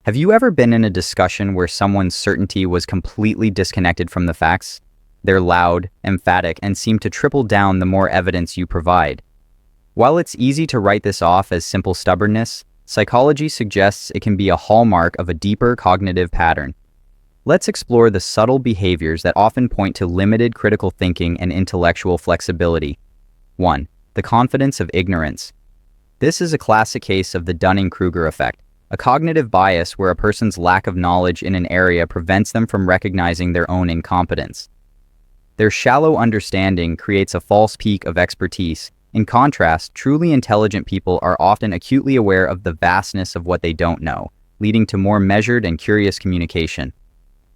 Have you ever been in a discussion where someone's certainty was completely disconnected from the facts? They're loud, emphatic, and seem to triple down the more evidence you provide. While it's easy to write this off as simple stubbornness, psychology suggests it can be a hallmark of a deeper cognitive pattern. Let's explore the subtle behaviors that often point to limited critical thinking and intellectual flexibility. 1. The confidence of ignorance. This is a classic case of the Dunning-Kruger effect, a cognitive bias where a person's lack of knowledge in an area prevents them from recognizing their own incompetence. Their shallow understanding creates a false peak of expertise. In contrast, truly intelligent people are often acutely aware of the vastness of what they don't know, leading to more measured and curious communication.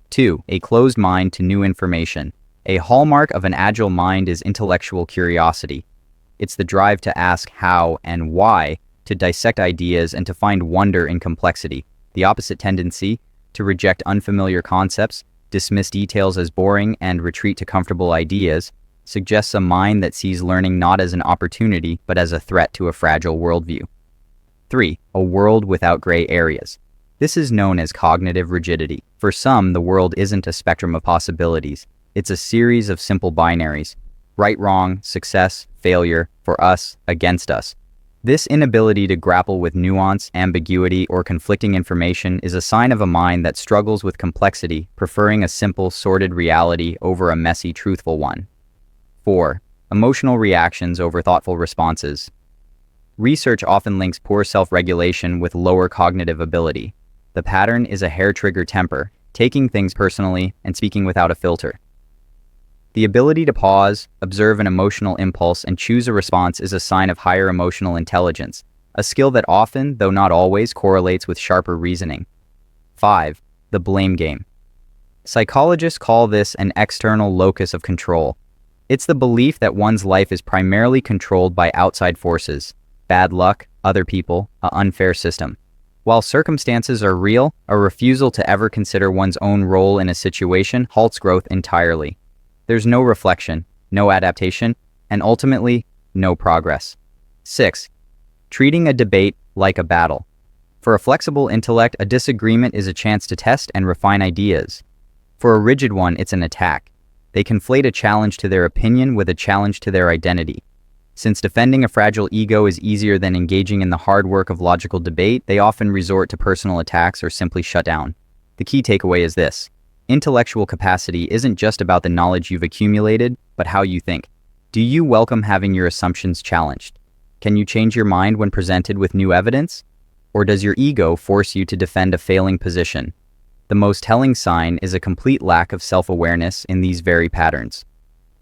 2. A closed mind to new information. A hallmark of an agile mind is intellectual curiosity. It's the drive to ask how and why, to dissect ideas and to find wonder in complexity. The opposite tendency, to reject unfamiliar concepts, dismiss details as boring, and retreat to comfortable ideas, suggests a mind that sees learning not as an opportunity but as a threat to a fragile worldview. 3. A world without gray areas. This is known as cognitive rigidity. For some, the world isn't a spectrum of possibilities. It's a series of simple binaries. Right, wrong, success, failure, for us, against us. This inability to grapple with nuance, ambiguity, or conflicting information is a sign of a mind that struggles with complexity, preferring a simple, sorted reality over a messy, truthful one. 4. Emotional reactions over thoughtful responses. Research often links poor self-regulation with lower cognitive ability. The pattern is a hair-trigger temper, taking things personally and speaking without a filter. The ability to pause, observe an emotional impulse, and choose a response is a sign of higher emotional intelligence, a skill that often, though not always, correlates with sharper reasoning. 5. The blame game. Psychologists call this an external locus of control. It's the belief that one's life is primarily controlled by outside forces, bad luck, other people, an unfair system. While circumstances are real, a refusal to ever consider one's own role in a situation halts growth entirely. There's no reflection, no adaptation, and ultimately, no progress. 6. Treating a debate like a battle. For a flexible intellect, a disagreement is a chance to test and refine ideas. For a rigid one, it's an attack. They conflate a challenge to their opinion with a challenge to their identity. Since defending a fragile ego is easier than engaging in the hard work of logical debate, they often resort to personal attacks or simply shut down. The key takeaway is this. Intellectual capacity isn't just about the knowledge you've accumulated, but how you think. Do you welcome having your assumptions challenged? Can you change your mind when presented with new evidence? Or does your ego force you to defend a failing position? The most telling sign is a complete lack of self-awareness in these very patterns.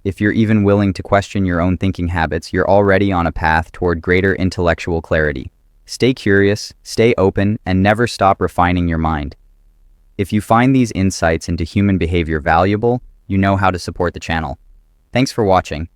If you're even willing to question your own thinking habits, you're already on a path toward greater intellectual clarity. Stay curious, stay open, and never stop refining your mind. If you find these insights into human behavior valuable, you know how to support the channel. Thanks for watching.